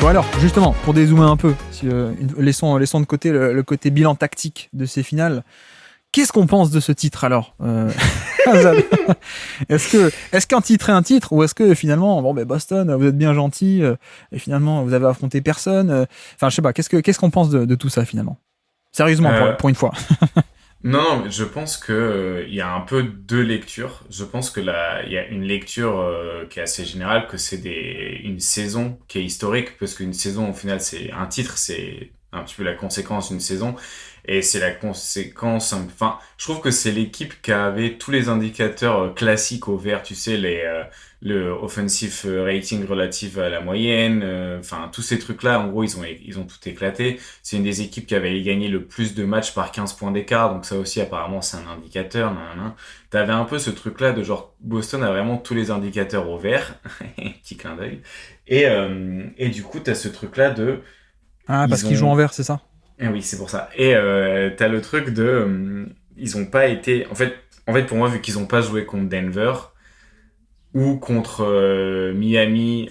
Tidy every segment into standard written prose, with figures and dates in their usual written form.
Bon alors, justement, pour dézoomer un peu, laissons de côté le côté bilan tactique de ces finales. Qu'est-ce qu'on pense de ce titre alors Est-ce qu'un titre est un titre ou est-ce que finalement, Boston, vous êtes bien gentil et finalement vous avez affronté personne. Enfin, je sais pas. Qu'est-ce qu'on pense de tout ça finalement? Sérieusement, pour une fois. Non, mais je pense que il y a un peu deux lectures. Je pense que là, il y a une lecture qui est assez générale, que c'est une saison qui est historique, parce qu'une saison, au final, c'est un titre, c'est un petit peu la conséquence d'une saison, et c'est la conséquence. Enfin, je trouve que c'est l'équipe qui avait tous les indicateurs classiques au vert, tu sais, le offensive rating relatif à la moyenne, enfin tous ces trucs-là. En gros, ils ont tout éclaté. C'est une des équipes qui avait gagné le plus de matchs par 15 points d'écart, donc ça aussi apparemment c'est un indicateur. Nanana. T'avais un peu ce truc-là de genre Boston a vraiment tous les indicateurs au vert, petit clin d'œil. Et du coup t'as ce truc-là de Ah, parce ils qu'ils jouent en ont vert, c'est ça? eh oui c'est pour ça. Et t'as le truc de ils ont pas été en fait pour moi vu qu'ils ont pas joué contre Denver ou contre Miami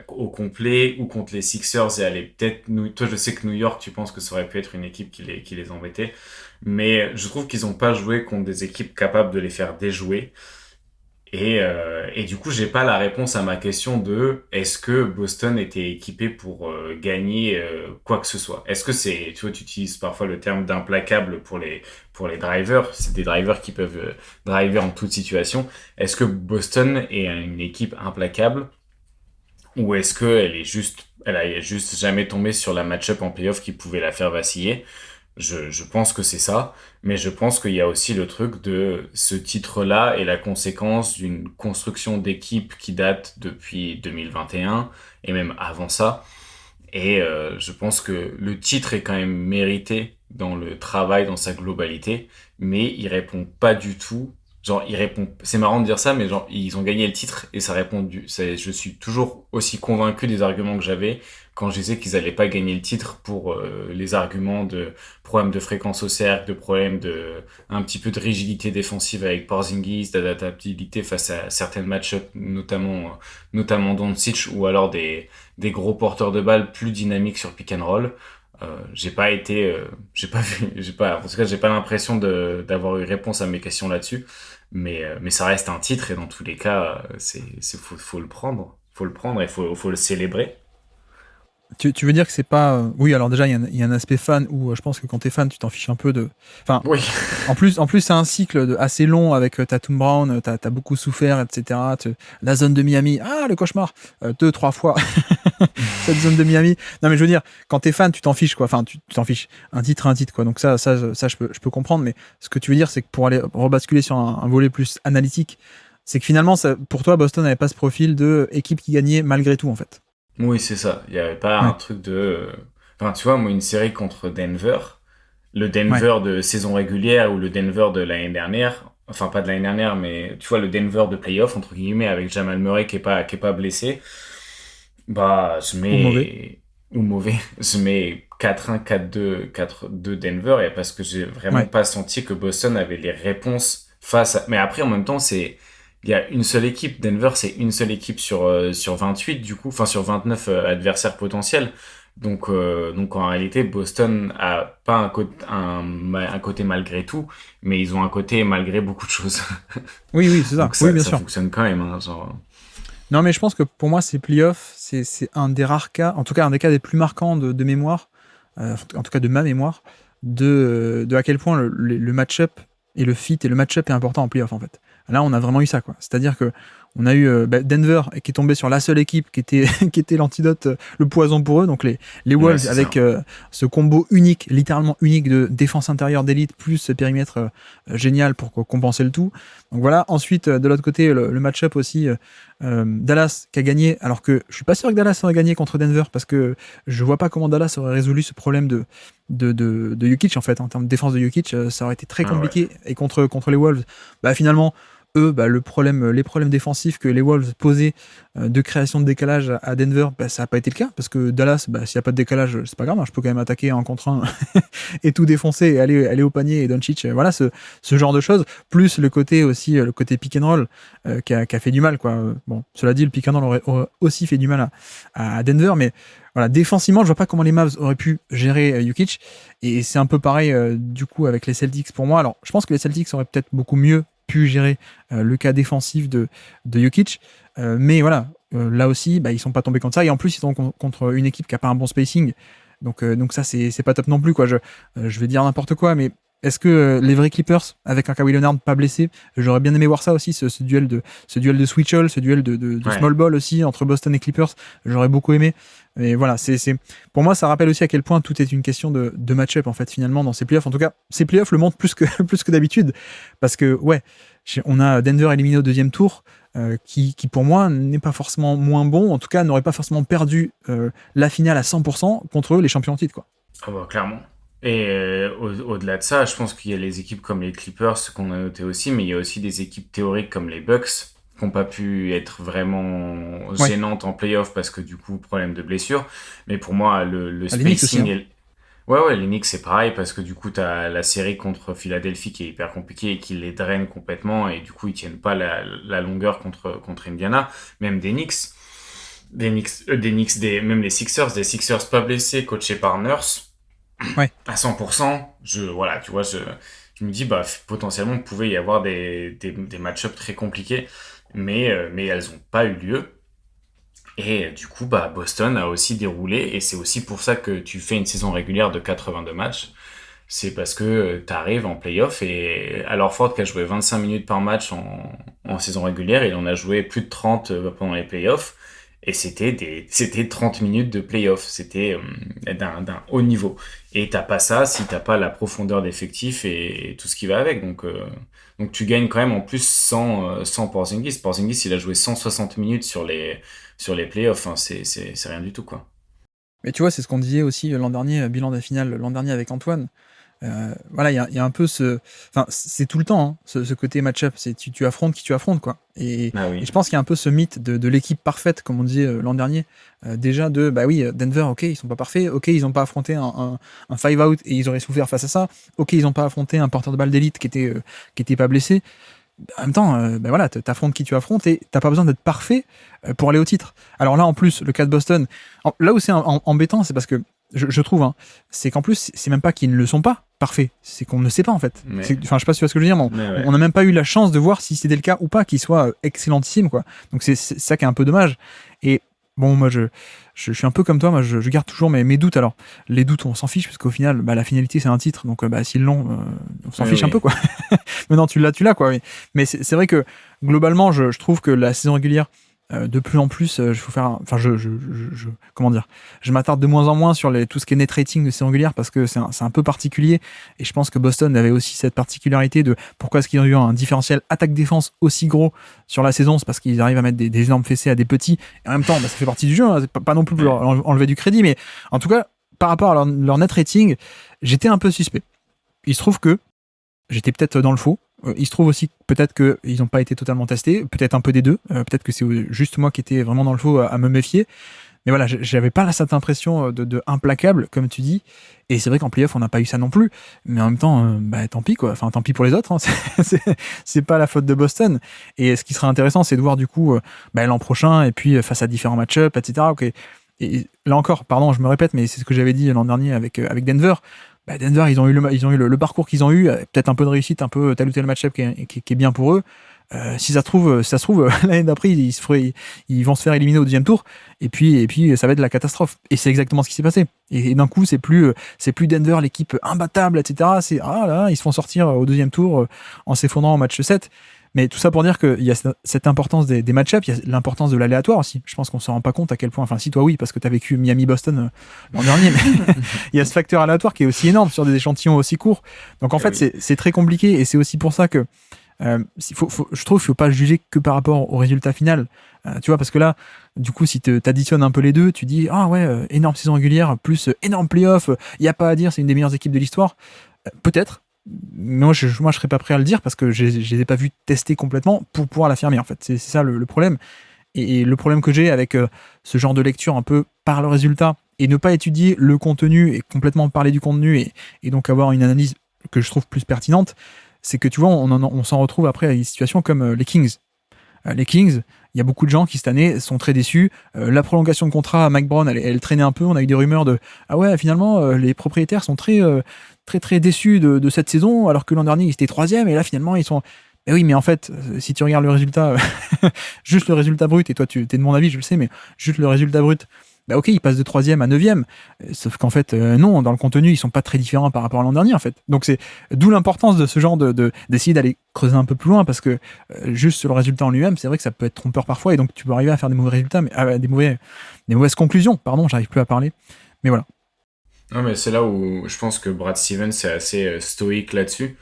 au complet, ou contre les Sixers et aller peut-être toi je sais que New York tu penses que ça aurait pu être une équipe qui les embêtait, mais je trouve qu'ils ont pas joué contre des équipes capables de les faire déjouer. Et du coup, j'ai pas la réponse à ma question de est-ce que Boston était équipé pour gagner quoi que ce soit. Est-ce que c'est, tu vois, tu utilises parfois le terme d'implacable pour les drivers. C'est des drivers qui peuvent driver en toute situation. Est-ce que Boston est une équipe implacable ou est-ce que elle a juste jamais tombé sur la match-up en playoff qui pouvait la faire vaciller? Je pense que c'est ça, mais je pense qu'il y a aussi le truc de ce titre-là et la conséquence d'une construction d'équipe qui date depuis 2021 et même avant ça. Et je pense que le titre est quand même mérité dans le travail, dans sa globalité, mais il répond pas du tout. Genre, il répond. C'est marrant de dire ça, mais genre, ils ont gagné le titre et ça répond je suis toujours aussi convaincu des arguments que j'avais quand je disais qu'ils allaient pas gagner le titre pour les arguments de problèmes de fréquence au cercle, de problèmes de un petit peu de rigidité défensive avec Porzingis, d'adaptabilité face à certaines match-ups, notamment Doncic, ou alors des gros porteurs de balles plus dynamiques sur pick and roll. J'ai pas vu, en tout cas, j'ai pas l'impression d'avoir eu réponse à mes questions là-dessus. Mais ça reste un titre et dans tous les cas, faut le prendre. Faut le prendre et faut le célébrer. Tu veux dire que c'est pas... Oui, alors déjà, il y a un aspect fan où je pense que quand t'es fan, tu t'en fiches un peu de... Enfin, Oui. en plus c'est un cycle assez long avec Tatum Brown, t'as beaucoup souffert, etc. La zone de Miami, le cauchemar, 2-3 fois, cette zone de Miami. Non, mais je veux dire, quand t'es fan, tu t'en fiches, quoi. Enfin, tu t'en fiches. Un titre, quoi. Donc ça je peux comprendre, mais ce que tu veux dire, c'est que pour aller rebasculer sur un volet plus analytique, c'est que finalement, pour toi, Boston n'avait pas ce profil de équipe qui gagnait malgré tout, en fait. Oui, c'est ça. Il y avait pas un Ouais, truc de... Enfin, tu vois, moi, une série contre Denver, le ouais. Denver de saison régulière ou le Denver de l'année dernière, enfin pas de l'année dernière, mais tu vois, le Denver de playoff, entre guillemets, avec Jamal Murray qui est pas blessé, bah, Ou mauvais. ou mauvais, je mets 4-1, 4-2, 4-2 Denver, et parce que j'ai vraiment Ouais. pas senti que Boston avait les réponses face à... Mais après, en même temps, il y a une seule équipe. Denver, c'est une seule équipe sur 28, du coup, enfin sur 29 adversaires potentiels. Donc en réalité, Boston a pas un côté malgré tout, mais ils ont un côté malgré beaucoup de choses. Oui, oui, c'est ça. Donc Oui, ça, bien ça sûr. fonctionne quand même, hein, genre... Non, mais je pense que pour moi, ces playoffs, c'est un des rares cas, en tout cas un des cas des plus marquants de mémoire, en tout cas de ma mémoire, de à quel point le match-up et le fit et le match-up est important en playoff, en fait. Là, on a vraiment eu ça, quoi. C'est-à-dire que on a eu Denver qui est tombé sur la seule équipe qui était, qui était l'antidote, le poison pour eux, donc les Ouais, Wolves c'est avec ça. ce combo unique, littéralement unique de défense intérieure d'élite plus ce périmètre génial pour compenser le tout. Donc voilà, ensuite de l'autre côté, le match-up aussi, Dallas qui a gagné, alors que je suis pas sûr que Dallas aurait gagné contre Denver parce que je vois pas comment Dallas aurait résolu ce problème de Jokic en fait. En termes de défense de Jokic, ça aurait été très Ah ouais. compliqué. Et contre les Wolves, bah finalement, eux, les problèmes défensifs que les Wolves posaient de création de décalage à Denver, ça n'a pas été le cas, parce que Dallas, s'il n'y a pas de décalage, c'est pas grave, hein, je peux quand même attaquer un contre un et tout défoncer et aller au panier et Doncic, voilà, ce genre de choses, plus le côté aussi, le côté pick and roll qui a fait du mal, quoi. Bon, cela dit, le pick and roll aurait aussi fait du mal à Denver, mais voilà, défensivement, je vois pas comment les Mavs auraient pu gérer Jokic, et c'est un peu pareil du coup avec les Celtics pour moi. Alors, je pense que les Celtics auraient peut-être beaucoup mieux pu gérer le cas défensif de Jokic, mais voilà, là aussi, ils sont pas tombés contre ça, et en plus ils sont contre une équipe qui a pas un bon spacing, donc ça c'est pas top non plus, quoi. Je vais dire n'importe quoi, mais est-ce que les vrais Clippers, avec un Kawhi Leonard pas blessé, j'aurais bien aimé voir ça aussi, ce duel de switch-all, ce duel de small ball aussi entre Boston et Clippers, j'aurais beaucoup aimé. Mais voilà, pour moi, ça rappelle aussi à quel point tout est une question de match-up, en fait, finalement, dans ces playoffs. En tout cas, ces playoffs le montrent plus que d'habitude. Parce que, ouais, on a Denver éliminé au deuxième tour, qui pour moi, n'est pas forcément moins bon. En tout cas, n'aurait pas forcément perdu la finale à 100% contre eux, les champions en titre, quoi. Ah bah, clairement. Et au-delà de ça, je pense qu'il y a les équipes comme les Clippers, qu'on a noté aussi, mais il y a aussi des équipes théoriques comme les Bucks, qui n'ont pas pu être vraiment gênantes en playoff parce que du coup, problème de blessure. Mais pour moi, le spacing... Aussi, hein. Ouais, les Knicks, c'est pareil parce que du coup, t'as la série contre Philadelphie qui est hyper compliquée et qui les draine complètement et du coup, ils tiennent pas la longueur contre Indiana. Même des Knicks. Même les Sixers, des Sixers pas blessés, coachés par Nurse. Ouais. À 100%, tu vois, je me dis, potentiellement, il pouvait y avoir des match-ups très compliqués, mais elles n'ont pas eu lieu. Et du coup, Boston a aussi déroulé, et c'est aussi pour ça que tu fais une saison régulière de 82 matchs. C'est parce que tu arrives en play-off, et Al Horford qui a joué 25 minutes par match en saison régulière, il en a joué plus de 30 pendant les play-offs. Et c'était 30 minutes de play-off. C'était d'un haut niveau. Et t'as pas ça si t'as pas la profondeur d'effectif et tout ce qui va avec. Donc tu gagnes quand même en plus sans Porzingis. Porzingis, il a joué 160 minutes sur les play-offs. Hein. C'est rien du tout, quoi. Mais tu vois, c'est ce qu'on disait aussi l'an dernier, bilan de la finale l'an dernier avec Antoine. Voilà, il y a un peu enfin, c'est tout le temps, hein, ce côté match-up, c'est tu affrontes qui tu affrontes, quoi. Et je pense qu'il y a un peu ce mythe de l'équipe parfaite, comme on disait l'an dernier, déjà Denver, ok, ils sont pas parfaits, ok, ils ont pas affronté un 5-out et ils auraient souffert face à ça, ok, ils ont pas affronté un porteur de balle d'élite qui était pas blessé. En même temps, voilà, t'affrontes qui tu affrontes et t'as pas besoin d'être parfait pour aller au titre. Alors là, en plus, le cas de Boston, là où c'est embêtant, c'est parce que je trouve, hein, c'est qu'en plus, c'est même pas qu'ils ne le sont pas parfaits, c'est qu'on ne sait pas en fait. Enfin, je sais pas si tu vois ce que je veux dire, mais on n'a même pas eu la chance de voir si c'était le cas ou pas, qu'il soit excellentissime, quoi. Donc c'est ça qui est un peu dommage. Et bon, moi, je suis un peu comme toi, moi, je garde toujours mes doutes. Alors, les doutes, on s'en fiche, parce qu'au final, la finalité, c'est un titre, donc s'ils l'ont, on s'en fiche un peu, quoi. Mais non, tu l'as, quoi. Mais c'est vrai que, globalement, je trouve que la saison régulière, de plus en plus, comment dire, je m'attarde de moins en moins sur tout ce qui est net rating de saison régulière, parce que c'est un peu particulier, et je pense que Boston avait aussi cette particularité de pourquoi est-ce qu'ils ont eu un différentiel attaque-défense aussi gros sur la saison. C'est parce qu'ils arrivent à mettre des énormes fessées à des petits, et en même temps, ça fait partie du jeu, hein, c'est pas non plus pour leur enlever du crédit, mais en tout cas, par rapport à leur net rating, j'étais un peu suspect. Il se trouve que j'étais peut-être dans le faux. Il se trouve aussi peut-être qu'ils n'ont pas été totalement testés, peut-être un peu des deux, peut-être que c'est juste moi qui étais vraiment dans le faux à me méfier. Mais voilà, j'avais pas cette impression de implacable, comme tu dis. Et c'est vrai qu'en playoff, on n'a pas eu ça non plus. Mais en même temps, tant pis, quoi. Enfin, tant pis pour les autres. Hein. C'est pas la faute de Boston. Et ce qui serait intéressant, c'est de voir du coup l'an prochain, et puis face à différents match-ups, etc. Okay. Et là encore, pardon, je me répète, mais c'est ce que j'avais dit l'an dernier avec Denver. Denver, ils ont eu le parcours qu'ils ont eu, peut-être un peu de réussite, un peu tel ou tel match-up qui est bien pour eux. Si ça se trouve l'année d'après, ils vont se faire éliminer au deuxième tour, et puis ça va être la catastrophe. Et c'est exactement ce qui s'est passé. Et d'un coup, c'est plus Denver, l'équipe imbattable, etc. C'est ils se font sortir au deuxième tour en s'effondrant en match 7. Mais tout ça pour dire qu'il y a cette importance des match-ups, il y a l'importance de l'aléatoire aussi. Je pense qu'on ne se rend pas compte à quel point, enfin si toi oui, parce que tu as vécu Miami-Boston l'an dernier, mais il y a ce facteur aléatoire qui est aussi énorme sur des échantillons aussi courts. Donc en fait, c'est très compliqué, et c'est aussi pour ça que je trouve qu'il ne faut pas juger que par rapport au résultat final. Tu vois, parce que là, du coup, si tu additionnes un peu les deux, tu dis énorme saison régulière, plus énorme playoff, il n'y a pas à dire, c'est une des meilleures équipes de l'histoire. Peut-être. moi, je serais pas prêt à le dire parce que je les ai pas vus tester complètement pour pouvoir l'affirmer, en fait. C'est ça le problème. Et le problème que j'ai avec ce genre de lecture un peu par le résultat et ne pas étudier le contenu et complètement parler du contenu et donc avoir une analyse que je trouve plus pertinente, c'est que tu vois, on s'en retrouve après à des situations comme les Kings. Les Kings, il y a beaucoup de gens qui cette année sont très déçus. La prolongation de contrat à Mike Brown, elle traînait un peu. On a eu des rumeurs de ah ouais, finalement, les propriétaires sont très déçus de cette saison, alors que l'an dernier ils étaient troisième et là finalement ils sont. Mais oui, mais en fait, si tu regardes le résultat, juste le résultat brut, et toi tu es de mon avis, je le sais, mais juste le résultat brut, bah ok, ils passent de 3e à 9e, sauf qu'en fait, non, dans le contenu, ils sont pas très différents par rapport à l'an dernier, en fait. Donc c'est d'où l'importance de ce genre d'essayer d'aller creuser un peu plus loin, parce que juste sur le résultat en lui-même, c'est vrai que ça peut être trompeur parfois, et donc tu peux arriver à faire des mauvais résultats, mais des mauvaises conclusions, pardon, j'arrive plus à parler. Mais voilà. Non, mais c'est là où je pense que Brad Stevens est assez stoïque là-dessus.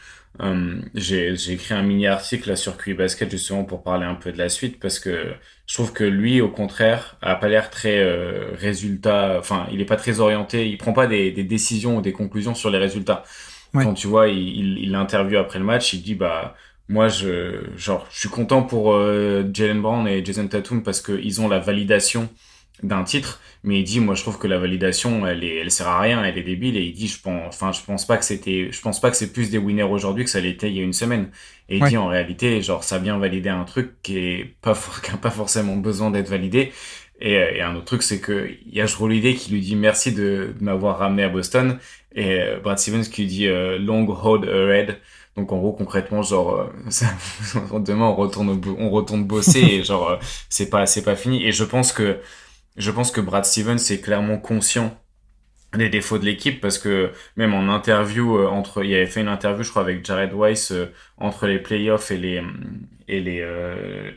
J'ai écrit un mini article là sur QI Basket justement pour parler un peu de la suite parce que je trouve que lui au contraire a pas l'air très résultat, enfin il est pas très orienté, il prend pas des décisions ou des conclusions sur les résultats. Ouais. Quand tu vois il l'interview après le match, il dit bah moi je suis content pour Jaylen Brown et Jason Tatum parce que ils ont la validation d'un titre, mais il dit moi je trouve que la validation elle sert à rien, elle est débile, et il dit je pense pas que c'est plus des winners aujourd'hui que ça l'était il y a une semaine, et il Ouais. dit en réalité genre ça a bien validé un truc qui a pas forcément besoin d'être validé, et un autre truc c'est que il y a Jrue Holiday qui lui dit merci de m'avoir ramené à Boston, et Brad Stevens qui lui dit long hold ahead. Donc en gros concrètement genre demain on retourne bosser et genre c'est pas fini, et je pense que Brad Stevens est clairement conscient des défauts de l'équipe parce que même en interview il avait fait une interview je crois avec Jared Weiss entre les playoffs et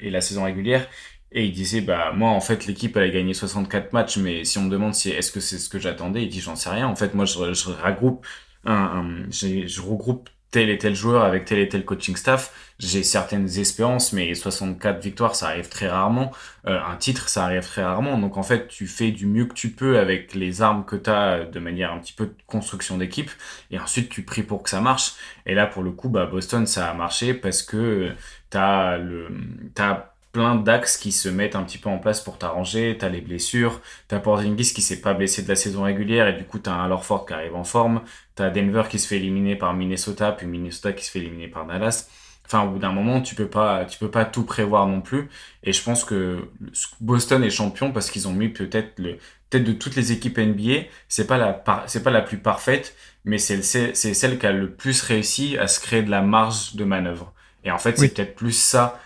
la saison régulière, et il disait bah moi en fait l'équipe elle a gagné 64 matchs, mais si on me demande si est-ce que c'est ce que j'attendais, il dit j'en sais rien, en fait moi je regroupe je regroupe tel et tel joueur avec tel et tel coaching staff, j'ai certaines espérances, mais 64 victoires ça arrive très rarement, un titre, ça arrive très rarement. Donc en fait, tu fais du mieux que tu peux avec les armes que tu as de manière un petit peu de construction d'équipe. Et ensuite, tu pries pour que ça marche. Et là, pour le coup, bah, Boston, ça a marché parce que t'as plein d'axes qui se mettent un petit peu en place pour t'arranger. T'as les blessures. T'as Porzingis qui s'est pas blessé de la saison régulière et du coup, t'as un Al Horford qui arrive en forme. T'as Denver qui se fait éliminer par Minnesota, puis Minnesota qui se fait éliminer par Dallas. Enfin, au bout d'un moment, tu peux pas tout prévoir non plus. Et je pense que Boston est champion parce qu'ils ont mis peut-être de toutes les équipes NBA, c'est pas la plus parfaite, mais c'est celle qui a le plus réussi à se créer de la marge de manœuvre. Et en fait, Oui. c'est peut-être plus ça,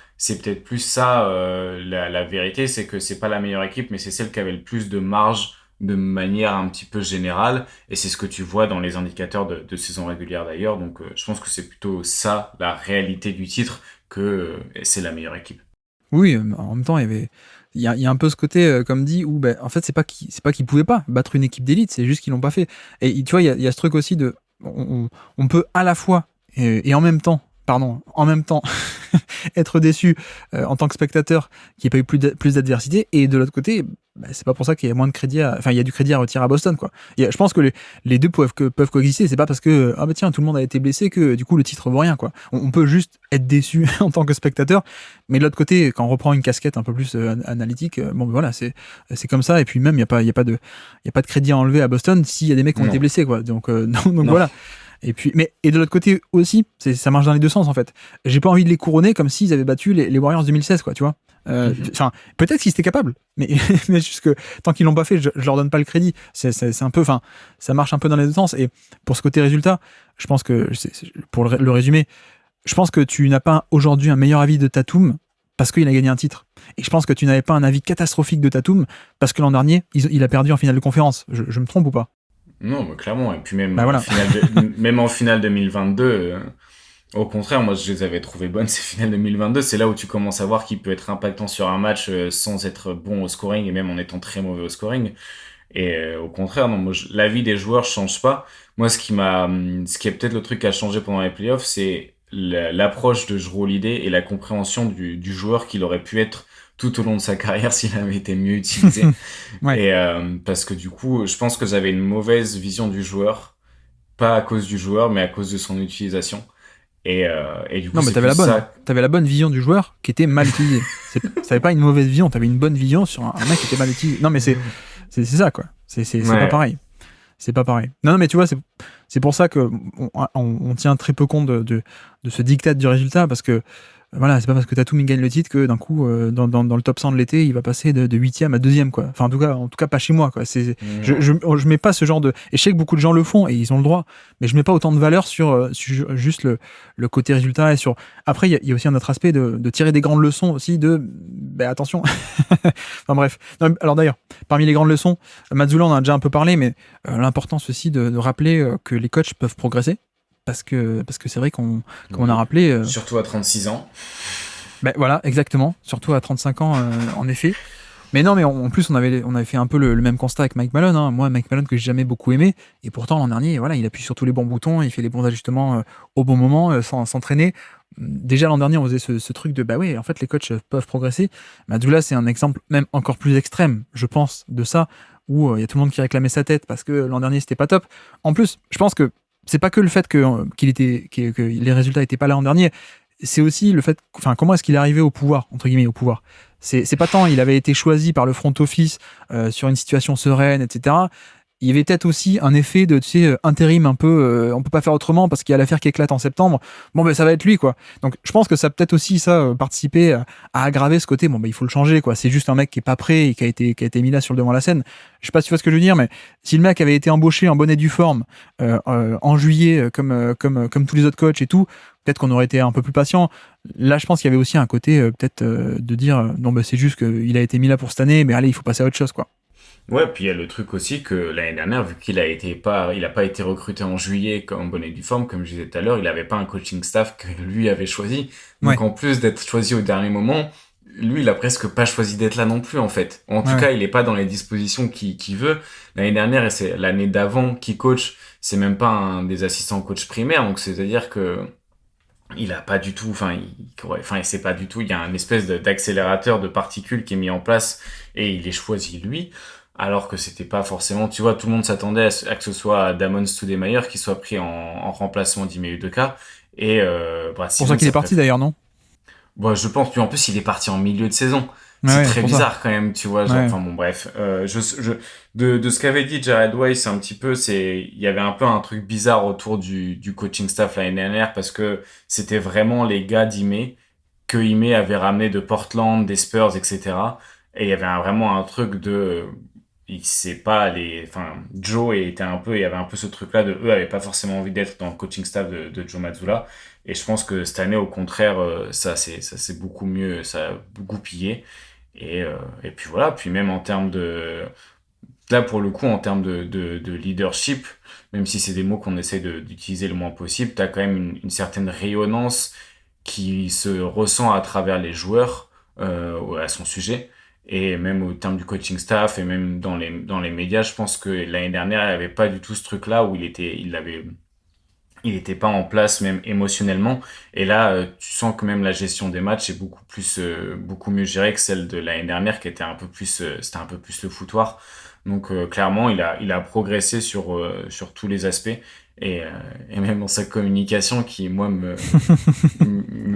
la vérité, c'est que c'est pas la meilleure équipe, mais c'est celle qui avait le plus de marge de manière un petit peu générale, et c'est ce que tu vois dans les indicateurs de saison régulière d'ailleurs, donc je pense que c'est plutôt ça la réalité du titre, que c'est la meilleure équipe. Oui, en même temps, il y a un peu ce côté, comme dit, où ben, en fait, c'est pas qu'ils pouvaient pas battre une équipe d'élite, c'est juste qu'ils l'ont pas fait. Et tu vois, il y a ce truc aussi de. On peut à la fois et en même temps, pardon, en même temps, être déçu en tant que spectateur qui n'a pas eu plus d'adversité, et de l'autre côté, bah, c'est pas pour ça qu'il y a moins de crédit enfin, il y a du crédit à retirer à Boston, quoi. Je pense que les deux peuvent coexister. C'est pas parce que ah bah tiens, tout le monde a été blessé que du coup le titre vaut rien, quoi. On peut juste être déçu en tant que spectateur, mais de l'autre côté, quand on reprend une casquette un peu plus analytique, bon ben voilà, c'est comme ça. Et puis même il y a pas de crédit à enlever à Boston s'il y a des mecs qui ont été Non, blessés, quoi. Donc donc non. voilà. Et puis, et de l'autre côté aussi, ça marche dans les deux sens, en fait. J'ai pas envie de les couronner comme s'ils avaient battu les Warriors 2016, quoi, tu vois. Enfin, peut-être qu'ils étaient capables, mais, mais juste que tant qu'ils l'ont pas fait, je leur donne pas le crédit. C'est un peu, enfin, ça marche un peu dans les deux sens. Et pour ce côté résultat, je pense que, pour le résumer, je pense que tu n'as pas aujourd'hui un meilleur avis de Tatum parce qu'il a gagné un titre. Et je pense que tu n'avais pas un avis catastrophique de Tatum parce que l'an dernier, il a perdu en finale de conférence. Je me trompe ou pas? Non, bah, clairement. Et puis même Bah voilà. même en finale 2022, au contraire, moi je les avais trouvées bonnes ces finales 2022. C'est là où tu commences à voir qu'il peut être impactant sur un match sans être bon au scoring et même en étant très mauvais au scoring. Et au contraire, non, l'avis des joueurs change pas. Moi, ce qui est peut-être le truc qui a changé pendant les playoffs, c'est l'approche de Jrue Holiday et la compréhension du joueur qu'il aurait pu être tout au long de sa carrière s'il avait été mieux utilisé. Ouais. Et parce que du coup, je pense que j'avais une mauvaise vision du joueur pas à cause du joueur, mais à cause de son utilisation. Et du coup, Non, mais c'est plus ça. t'avais la bonne vision du joueur qui était mal utilisée. T'avais pas une mauvaise vision, t'avais une bonne vision sur un mec qui était mal utilisé. Non, mais c'est ça, quoi. C'est Ouais. pas pareil. C'est pas pareil. Non, mais tu vois, c'est pour ça que on tient très peu compte de ce diktat du résultat, parce que voilà, c'est pas parce que Tatum il gagne le titre que d'un coup, dans le top 100 de l'été, il va passer de 8e à 2e, quoi. Enfin, en tout cas, pas chez moi, quoi. Je mets pas ce genre de. Et je sais que beaucoup de gens le font et ils ont le droit, mais je mets pas autant de valeur sur juste le côté résultat et sur. Après, il y a aussi un autre aspect de tirer des grandes leçons aussi attention. Enfin bref. Non, alors d'ailleurs, parmi les grandes leçons, Mazzulla on en a déjà un peu parlé, mais l'importance aussi de rappeler que les coachs peuvent progresser. Parce que c'est vrai comme on a rappelé. Surtout à 36 ans. Voilà, exactement. Surtout à 35 ans, en effet. Mais non, mais en plus, on avait fait un peu le même constat avec Mike Malone. Hein. Moi, Mike Malone, que j'ai jamais beaucoup aimé. Et pourtant, l'an dernier, voilà, il appuie sur tous les bons boutons, il fait les bons ajustements au bon moment, sans s'entraîner. Déjà, l'an dernier, on faisait ce truc de, en fait, les coachs peuvent progresser. Mazzulla, c'est un exemple même encore plus extrême, je pense, de ça, où il y a tout le monde qui réclamait sa tête parce que l'an dernier, c'était pas top. En plus, je pense que c'est pas que le fait que les résultats étaient pas là l'an dernier, c'est aussi le fait, comment est-ce qu'il est arrivé au pouvoir, entre guillemets, au pouvoir. C'est pas tant il avait été choisi par le front office sur une situation sereine, etc. Il y avait peut-être aussi un effet de, intérim un peu, on peut pas faire autrement parce qu'il y a l'affaire qui éclate en septembre. Ça va être lui, quoi. Donc, je pense que ça a peut-être aussi, ça, participé à aggraver ce côté. Il faut le changer, quoi. C'est juste un mec qui est pas prêt et qui a été mis là sur le devant de la scène. Je sais pas si tu vois ce que je veux dire, mais si le mec avait été embauché en bonne et due forme, en juillet, comme tous les autres coachs et tout, peut-être qu'on aurait été un peu plus patient. Là, je pense qu'il y avait aussi un côté, peut-être, de dire, non, c'est juste qu'il a été mis là pour cette année, mais allez, il faut passer à autre chose, quoi. Ouais, puis il y a le truc aussi que l'année dernière, vu qu'il il a pas été recruté en juillet comme bonnet du forme, comme je disais tout à l'heure, il avait pas un coaching staff que lui avait choisi. Donc Ouais. en plus d'être choisi au dernier moment, lui, il a presque pas choisi d'être là non plus, en fait. En tout Ouais. cas, il est pas dans les dispositions qu'il veut. L'année dernière, et c'est l'année d'avant qu'il coach, c'est même pas un des assistants coach primaires, donc c'est-à-dire que il a pas du tout, il sait pas du tout, il y a un espèce d'accélérateur de particules qui est mis en place et il est choisi lui, alors que c'était pas forcément, tu vois, tout le monde s'attendait à que ce soit Damon Stoudemire qui soit pris en remplacement d'Ime Udoka et Brad C'est pour ça qu'il est parti, d'ailleurs, non? je pense, puis en plus il est parti en milieu de saison. Ouais, C'est ouais, très pour ça. bizarre quand même, tu vois. Genre, Ouais. enfin bon, bref. De ce qu'avait dit Jared Weiss, un petit peu, il y avait un peu un truc bizarre autour du coaching staff l'année dernière parce que c'était vraiment les gars d'Ime que Ime avait ramené de Portland, des Spurs, etc. Et il y avait vraiment un truc de, il sait pas Joe il y avait un peu ce truc-là de eux avaient pas forcément envie d'être dans le coaching staff de Joe Mazzulla. Et je pense que cette année, au contraire, ça c'est beaucoup mieux, ça a goupillé. Et puis voilà, puis même en termes là pour le coup, en termes de leadership, même si c'est des mots qu'on essaie d'utiliser le moins possible, t'as quand même une certaine rayonnance qui se ressent à travers les joueurs à son sujet. Et même au terme du coaching staff et même dans les médias, je pense que l'année dernière, il n'y avait pas du tout ce truc-là où il était pas en place même émotionnellement. Et là, tu sens que même la gestion des matchs est beaucoup mieux gérée que celle de l'année dernière qui était c'était un peu plus le foutoir. Donc clairement, il a progressé sur tous les aspects et même dans sa communication qui moi me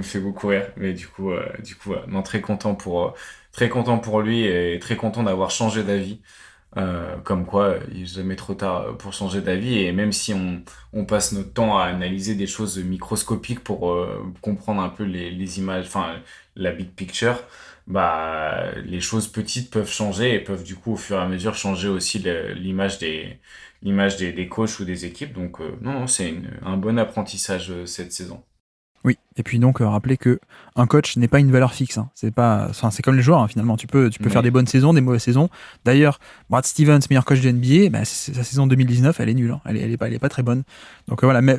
fait beaucoup rire. Mais du coup, voilà. Non, très content pour lui et très content d'avoir changé d'avis. Comme quoi, il n'est jamais trop tard pour changer d'avis. Et même si on passe notre temps à analyser des choses microscopiques pour comprendre un peu les images, enfin la big picture, les choses petites peuvent changer et peuvent du coup au fur et à mesure changer aussi l'image des coachs ou des équipes. Donc non, c'est un bon apprentissage cette saison. Oui, et puis donc rappeler que un coach n'est pas une valeur fixe. Hein. C'est comme les joueurs, hein, finalement. Tu peux faire des bonnes saisons, des mauvaises saisons. D'ailleurs, Brad Stevens, meilleur coach de NBA, sa saison 2019, elle est nulle. Hein. Elle est pas très bonne. Donc voilà, mais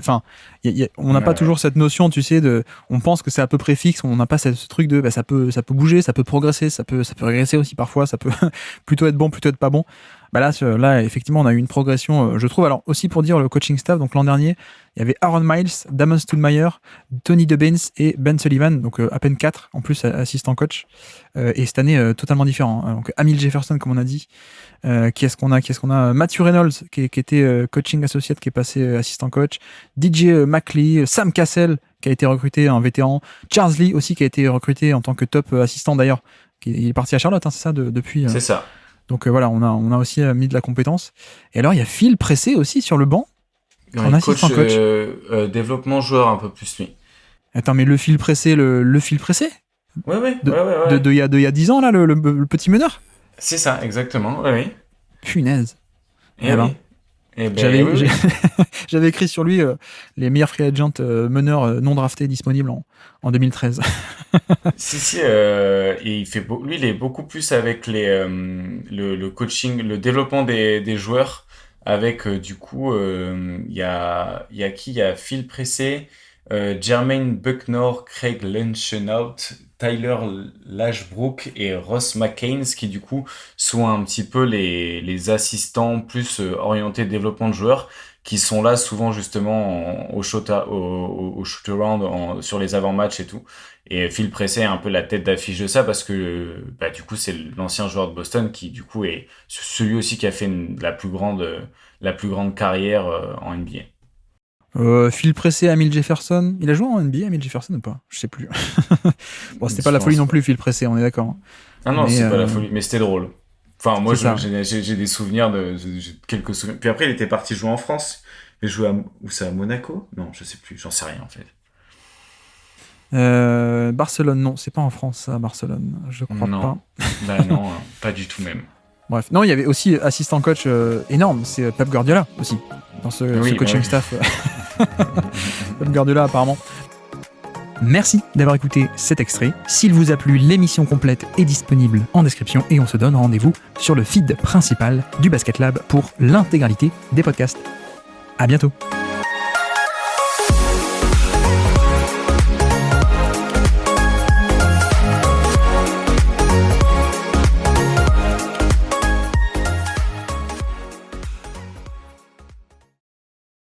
on n'a pas toujours cette notion, tu sais, on pense que c'est à peu près fixe. On n'a pas ce truc de, ça peut bouger, ça peut progresser, ça peut régresser aussi parfois. Ça peut plutôt être bon, plutôt être pas bon. Bah là, effectivement, on a eu une progression, je trouve. Alors, aussi pour dire le coaching staff, donc l'an dernier, il y avait Aaron Miles, Damon Stoudemire, Tony DeBaines et Ben Sullivan, donc à peine 4, en plus assistant coach. Et cette année, totalement différent. Donc, Amil Jefferson, comme on a dit. Qui est-ce qu'on a Matthew Reynolds, qui était coaching associate, qui est passé assistant coach. DJ McLean, Sam Cassell, qui a été recruté en vétéran. Charles Lee aussi, qui a été recruté en tant que top assistant d'ailleurs. Il est parti à Charlotte, hein, c'est ça, depuis. C'est ça. Donc voilà, on a aussi mis de la compétence. Et alors, il y a Phil Pressé aussi sur le banc. En assistant coach. Développement joueur un peu plus, lui. Attends, mais le Phil Pressé, le Phil Pressé Ouais. De il y a 10 ans, là, le petit meneur. C'est ça, exactement, oui. Punaise. Et alors j'avais écrit sur lui les meilleurs free agents meneurs non draftés disponibles en 2013. Si, et lui, il est beaucoup plus avec le coaching, le développement des joueurs, avec du coup, il y a qui? Il y a Phil Pressé, Jermaine Bucknor, Craig Lenchenault, Tyler Lashbrook et Ross McCain, qui du coup sont un petit peu les assistants plus orientés développement de joueurs, qui sont là souvent justement au shoot-around, sur les avant-matchs et tout. Et Phil Pressé est un peu la tête d'affiche de ça, parce que du coup c'est l'ancien joueur de Boston qui du coup est celui aussi qui a fait la plus grande carrière en NBA. Phil Pressé, Amil Jefferson. Il a joué en NBA, Amil Jefferson, ou pas? Je sais plus. Bon, c'était pas la folie non plus, Phil Pressé, on est d'accord. Ah non, c'est pas la folie, mais c'était drôle. Enfin, moi, j'ai des souvenirs j'ai quelques souvenirs. Puis après, il était parti jouer en France. Il jouait à Monaco? Non, je sais plus, j'en sais rien en fait. Barcelone, non, c'est pas en France, ça, Barcelone. Je crois pas. Non, pas du tout même. Bref, non, il y avait aussi assistant coach énorme, c'est Pep Guardiola aussi, dans ce coaching staff. Pep Guardiola, apparemment. Merci d'avoir écouté cet extrait. S'il vous a plu, l'émission complète est disponible en description et on se donne rendez-vous sur le feed principal du Basket Lab pour l'intégralité des podcasts. À bientôt.